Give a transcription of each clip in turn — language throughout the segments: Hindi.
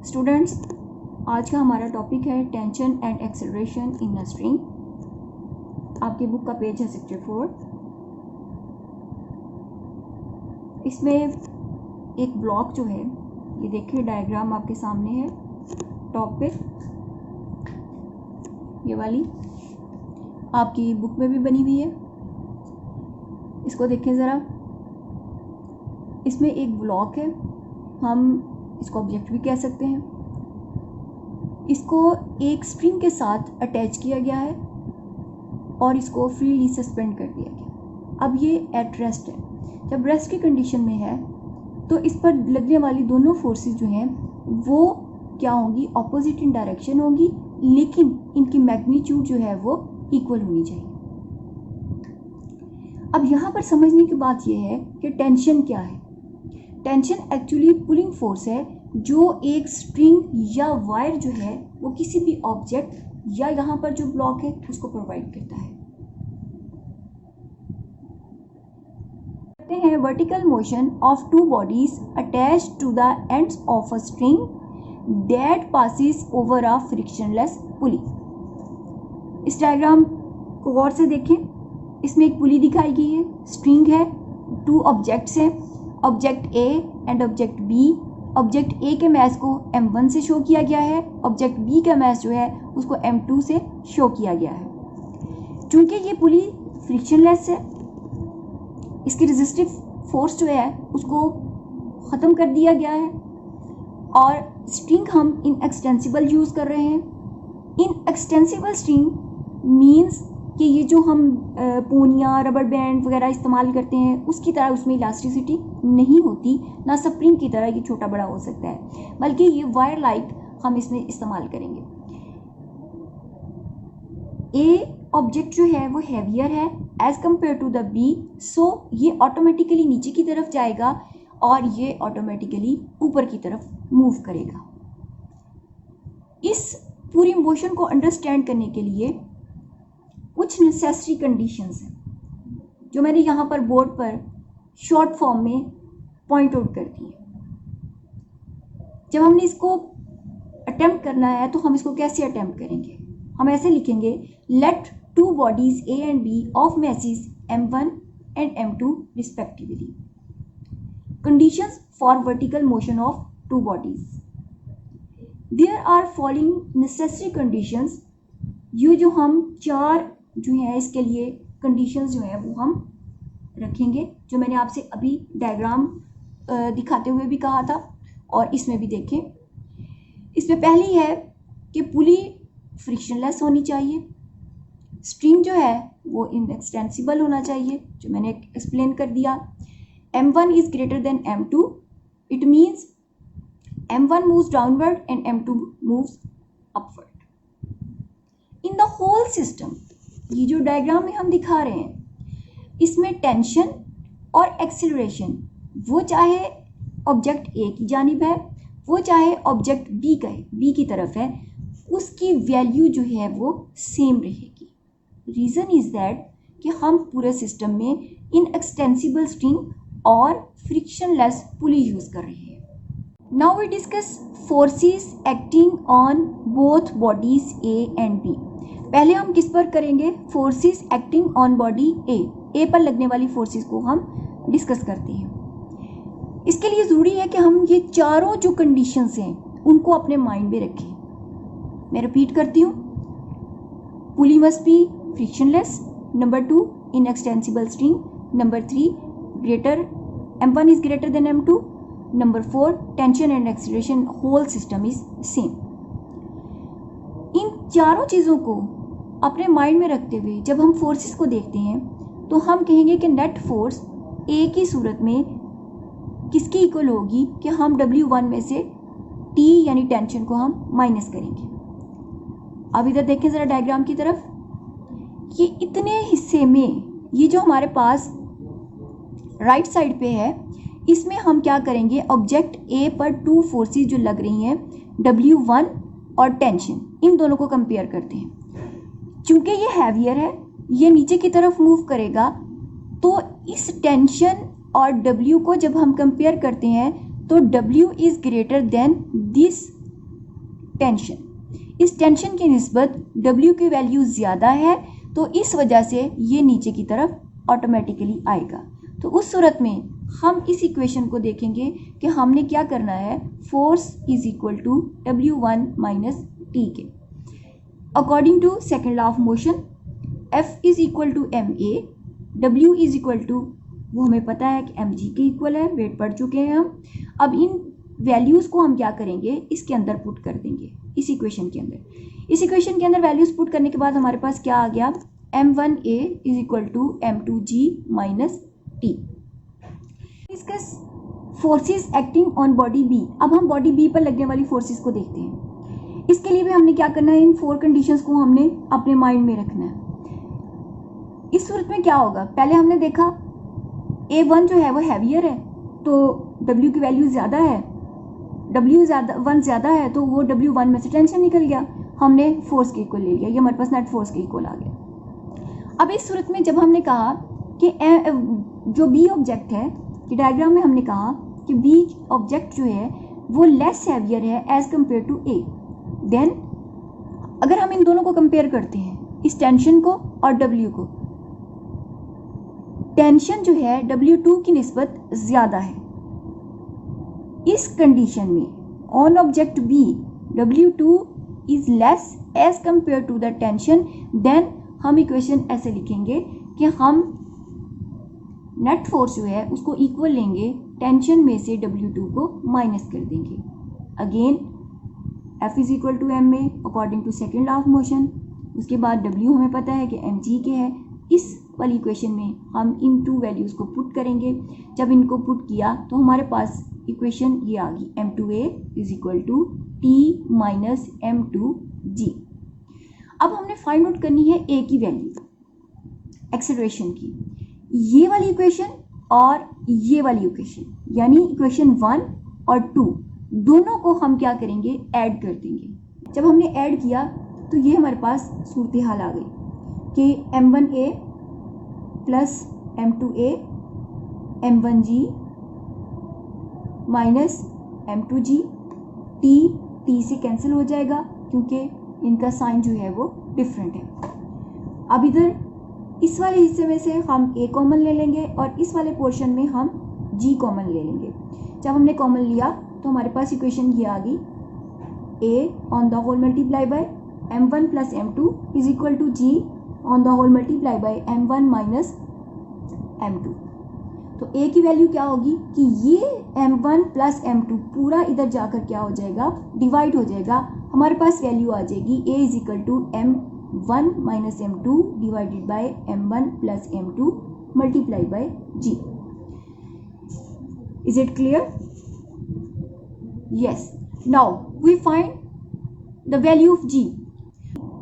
स्टूडेंट्स, आज का हमारा टॉपिक है tension and acceleration in a string. आपकी बुक का पेज है 64। इसमें एक ब्लॉक जो है, ये देखिए डायग्राम आपके सामने है टॉप पे, ये वाली आपकी बुक में भी बनी हुई है। इसको देखें ज़रा। इसमें एक ब्लॉक है, हम इसको ऑब्जेक्ट भी कह सकते हैं। इसको एक स्ट्रिंग के साथ अटैच किया गया है और इसको फ्रीली सस्पेंड कर दिया गया। अब ये एट रेस्ट है। जब रेस्ट की कंडीशन में है तो इस पर लगने वाली दोनों फोर्सेस जो हैं वो क्या होंगी, ऑपोजिट इन डायरेक्शन होंगी, लेकिन इनकी मैग्नीट्यूड जो है वो इक्वल होनी चाहिए। अब यहाँ पर समझने की बात यह है कि टेंशन क्या है। टेंशन एक्चुअली पुलिंग फोर्स है जो एक स्ट्रिंग या वायर जो है वो किसी भी ऑब्जेक्ट या यहाँ पर जो ब्लॉक है उसको प्रोवाइड करता है। हैं vertical motion of two bodies attached to the ends of a string that passes over a frictionless pulley. इस डायग्राम को गौर से देखें। इसमें एक पुली दिखाई गई है, स्ट्रिंग है, टू ऑब्जेक्ट्स हैं, object A and object B. Object A के मैच को M1 से शो किया गया है, ऑब्जेक्ट बी का मैच जो है उसको M2 से शो किया गया है। चूंकि ये पुली फ्रिक्शनलेस है, इसकी रेजिस्टिव फोर्स जो है उसको ख़त्म कर दिया गया है और स्ट्रिंग हम इनएक्सटेंसिबल यूज़ कर रहे हैं। इनएक्सटेंसिबल स्ट्रिंग मीन्स कि ये जो हम पोनिया, रबर बैंड वगैरह इस्तेमाल करते हैं उसकी तरह उसमें इलास्टिसिटी नहीं होती, ना स्प्रिंग की तरह ये छोटा बड़ा हो सकता है, बल्कि ये वायर लाइक हम इसमें इस्तेमाल करेंगे। ए ऑब्जेक्ट जो है वो हैवियर है as compare to the B, so ये ऑटोमेटिकली नीचे की तरफ जाएगा और ये ऑटोमेटिकली ऊपर की तरफ मूव करेगा। इस पूरी मोशन को अंडरस्टैंड करने के लिए कुछ नेसेसरी कंडीशंस हैं जो मैंने यहाँ पर बोर्ड पर शॉर्ट फॉर्म में पॉइंट आउट कर दी है। जब हमने इसको अटेम्प्ट करना है तो हम इसको कैसे अटेम्प्ट करेंगे? हम ऐसे लिखेंगे, let two bodies A and B of masses M1 and M2 respectively. Conditions for vertical motion of two bodies. There are following necessary conditions. ये जो हम चार जो है इसके लिए कंडीशंस जो है वो हम रखेंगे, जो मैंने आपसे अभी डायग्राम दिखाते हुए भी कहा था और इसमें भी देखें। इसमें पहली है कि पुली फ्रिक्शनलेस होनी चाहिए, स्ट्रिंग जो है वो इनएक्सटेंसिबल होना चाहिए, जो मैंने एक्सप्लेन कर दिया। M1 is greater than M2, it means M1 moves downward and M2 moves upward. In the whole system, ये जो डायग्राम में हम दिखा रहे हैं इसमें टेंशन और एक्सेलरेशन वो चाहे ऑब्जेक्ट ए की जानिब है वो चाहे ऑब्जेक्ट बी की तरफ है, उसकी वैल्यू जो है वो सेम रहेगी। रीज़न इज़ दैट कि हम पूरे सिस्टम में इनएक्सटेंसिबल स्ट्रिंग और फ्रिक्शनलेस पुली यूज़ कर रहे हैं। Now we discuss forces acting on both bodies A and B. पहले हम किस पर करेंगे? Forces acting on body A पर लगने वाली फोर्सेस को हम डिस्कस करते हैं। इसके लिए ज़रूरी है कि हम ये चारों जो कंडीशंस हैं उनको अपने माइंड में रखें। मैं रिपीट करती हूँ, pulley must be frictionless, number 2 inextensible string, number 3 greater M1 is greater than M2, number 4 tension and acceleration whole system is same. इन चारों चीज़ों को अपने माइंड में रखते हुए जब हम फोर्सेस को देखते हैं तो हम कहेंगे कि नेट फोर्स ए की सूरत में किसकी इक्वल होगी कि हम W1 में से T यानी टेंशन को हम माइनस करेंगे। अब इधर देखें ज़रा डायग्राम की तरफ। ये इतने हिस्से में ये जो हमारे पास राइट साइड पे है इसमें हम क्या करेंगे, ऑब्जेक्ट ए पर टू फोर्सेस जो लग रही हैं W1 और टेंशन, इन दोनों को कंपेयर करते हैं। चूंकि ये हैवियर है, ये नीचे की तरफ मूव करेगा, तो इस टेंशन और W को जब हम कंपेयर करते हैं तो W is greater then this tension. इस टेंशन की निस्बत W की वैल्यू ज़्यादा है, तो इस वजह से ये नीचे की तरफ ऑटोमेटिकली आएगा। तो उस सूरत में हम इस इक्वेशन को देखेंगे कि हमने क्या करना है, force is equal to W1 minus T के। According to second law of motion, F is equal to ma, W is equal to, वो हमें पता है कि mg के इक्वल है, वेट पढ़ चुके हैं हम। अब इन वैल्यूज़ को हम क्या करेंगे, इसके अंदर पुट कर देंगे, इस इक्वेशन के अंदर। इस इक्वेशन के अंदर वैल्यूज़ पुट करने के बाद हमारे पास क्या आ गया, m1a is equal to m2g minus T. Discuss forces acting on body B. अब हम बॉडी बी पर लगने वाली फोर्सेस को देखते हैं। इसके लिए भी हमने क्या करना है, इन 4 कंडीशंस को हमने अपने माइंड में रखना है। इस सूरत में क्या होगा, पहले हमने देखा A1 जो है वो हैवियर है, तो W की वैल्यू ज़्यादा है, W1 ज़्यादा है, तो वो W1 में से टेंशन निकल गया, हमने फोर्स के इक्वल ले लिया, ये हमारे पास नेट फोर्स के इक्वल आ गया। अब इस सूरत में जब हमने कहा कि जो B ऑब्जेक्ट है, कि डायग्राम में हमने कहा कि B ऑब्जेक्ट जो है वो लेस हैवियर है as compare to A, then अगर हम इन दोनों को कंपेयर करते हैं, इस टेंशन को और W को, टेंशन जो है W2 की निस्बत ज़्यादा है। इस कंडीशन में on object B W2 is less as compare to the tension, then हम इक्वेशन ऐसे लिखेंगे कि हम नेट फोर्स जो है उसको इक्वल लेंगे, टेंशन में से W2 को माइनस कर देंगे। Again F is equal to ma according to second law of motion. उसके बाद W हमें पता है कि mg के है। इस वाली इक्वेशन में हम इन 2 वैल्यूज़ को पुट करेंगे। जब इनको पुट किया तो हमारे पास इक्वेशन ये आ गई, m2a is equal to t minus m2g। अब हमने फाइंड आउट करनी है a की वैल्यू, एक्सेलरेशन की। ये वाली इक्वेशन और ये वाली इक्वेशन, यानी इक्वेशन 1 और 2 दोनों को हम क्या करेंगे, ऐड कर देंगे। जब हमने ऐड किया तो ये हमारे पास सूरत हाल आ गई कि m1a plus m2a m1g minus m2g, t से कैंसिल हो जाएगा क्योंकि इनका साइन जो है वो डिफरेंट है। अब इधर इस वाले हिस्से में से हम a कॉमन ले लेंगे और इस वाले पोर्शन में हम g कॉमन ले लेंगे। जब हमने कॉमन लिया तो हमारे पास इक्वेशन ये आ गई, a on the whole multiply by m1 plus m2 is equal to g on the whole multiply by m1 minus m2। तो a की वैल्यू क्या होगी कि ये m1 प्लस m2 पूरा इधर जाकर क्या हो जाएगा, डिवाइड हो जाएगा। हमारे पास वैल्यू आ जाएगी a is equal to m1 minus m2 divided by m1 plus m2 multiply by g। Is it clear? Yes. Now we find the value of g।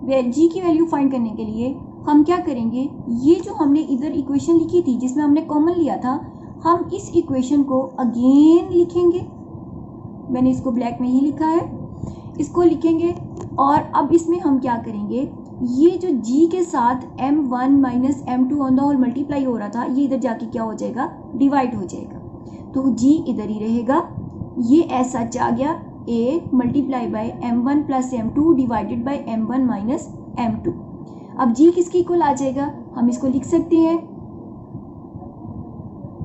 g की वैल्यू फाइंड करने के लिए हम क्या करेंगे, ये जो हमने इधर इक्वेशन लिखी थी जिसमें हमने कॉमन लिया था, हम इस इक्वेशन को अगेन लिखेंगे। मैंने इसको ब्लैक में ही लिखा है, इसको लिखेंगे। और अब इसमें हम क्या करेंगे, ये जो g के साथ m1 minus m2 on the whole multiply हो रहा था, ये इधर जाके क्या हो जाएगा, डिवाइड हो जाएगा। तो g इधर ही रहेगा, ये ऐसा आ गया a multiply by m1 plus m2 divided by m1 minus m2। अब g किसके इक्वल आ जाएगा, हम इसको लिख सकते हैं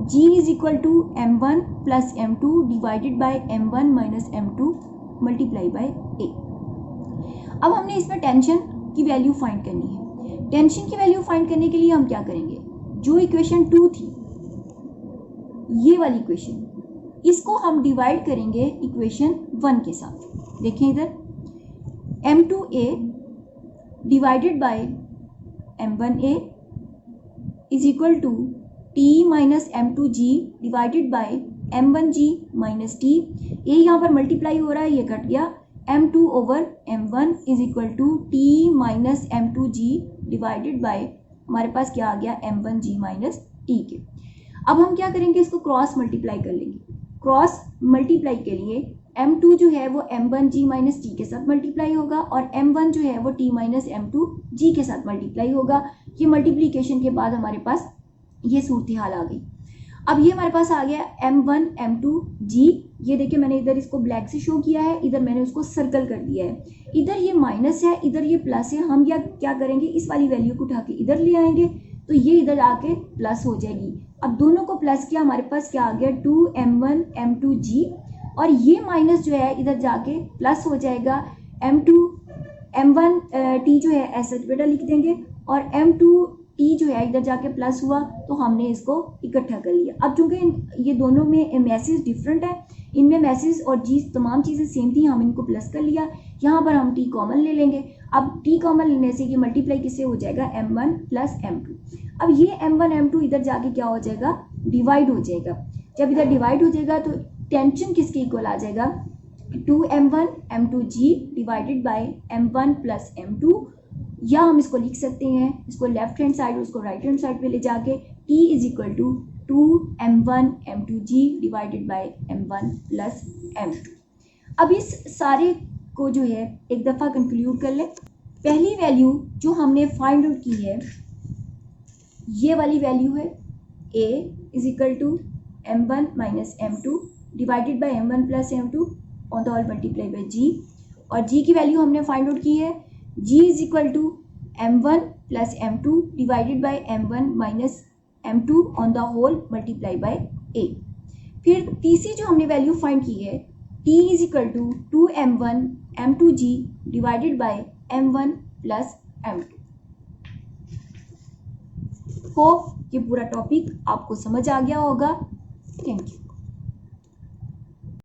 g is equal to m1 plus m2 divided by m1 minus m2 multiply by a। अब हमने इसमें टेंशन की वैल्यू फाइंड करनी है। टेंशन की वैल्यू फाइंड करने के लिए हम क्या करेंगे, जो इक्वेशन 2 थी, ये वाली इक्वेशन, इसको हम डिवाइड करेंगे इक्वेशन 1 के साथ। देखें इधर, m2a divided by m1a is equal to t minus m2g divided by m1g minus t। a यहाँ पर मल्टीप्लाई हो रहा है, ये कट गया, m2 over m1 is equal to t minus m2g divided by, हमारे पास क्या आ गया, m1g माइनस t के। अब हम क्या करेंगे, इसको क्रॉस मल्टीप्लाई कर लेंगे। क्रॉस मल्टीप्लाई के लिए m2 जो है वो m1g माइनस t के साथ मल्टीप्लाई होगा और m1 जो है वो t माइनस m2g के साथ मल्टीप्लाई होगा। ये मल्टीप्लिकेशन के बाद हमारे पास ये सूरत हाल आ गई। अब ये हमारे पास आ गया M1 M2 G। ये देखिए मैंने इधर इसको ब्लैक से शो किया है, इधर मैंने उसको सर्कल कर दिया है। इधर ये माइनस है, इधर ये प्लस है। हम या क्या करेंगे, इस वाली वैल्यू को उठा के इधर ले आएंगे तो ये इधर आके प्लस हो जाएगी। अब दोनों को प्लस किया, हमारे पास क्या आ गया 2M1 M2 G, और ये माइनस जो है इधर जाके प्लस हो जाएगा। M1 T जो है ऐसे बेटा लिख देंगे, और M2 T जो है इधर जाके प्लस हुआ तो हमने इसको इकट्ठा कर लिया। अब चूंकि ये दोनों में मैसेज डिफरेंट है, इनमें मैसेज और जी तमाम चीज़ें सेम थी, हम इनको प्लस कर लिया। यहाँ पर हम T कॉमन ले लेंगे। अब T कॉमन लेने से ये मल्टीप्लाई किससे हो जाएगा, M1 प्लस M2। अब ये M1 M2 इधर जाके क्या हो जाएगा, डिवाइड हो जाएगा। जब इधर डिवाइड हो जाएगा तो टेंशन किसके इक्वल आ जाएगा, 2M1 M2 G divided by M1 plus M2। या हम इसको लिख सकते हैं, इसको लेफ्ट हैंड साइड और उसको राइट हैंड साइड पे ले जाके T is equal to 2M1 M2 G divided by M1 plus M2। अब इस सारे को जो है एक दफ़ा कंक्लूड कर लें। पहली वैल्यू जो हमने फाइंड आउट की है, ये वाली वैल्यू है A is equal to M1 minus M2 divided by M1 plus M2 on the whole multiply by G। और G की वैल्यू हमने फाइंड आउट की है, G is equal to M1 plus M2 divided by M1 minus M2 on the whole multiply by A। फिर तीसरी जो हमने वैल्यू फाइंड की है, T is equal to 2M1 M2 G divided by M1 plus M2। Hope ये पूरा टॉपिक आपको समझ आ गया होगा। Thank you.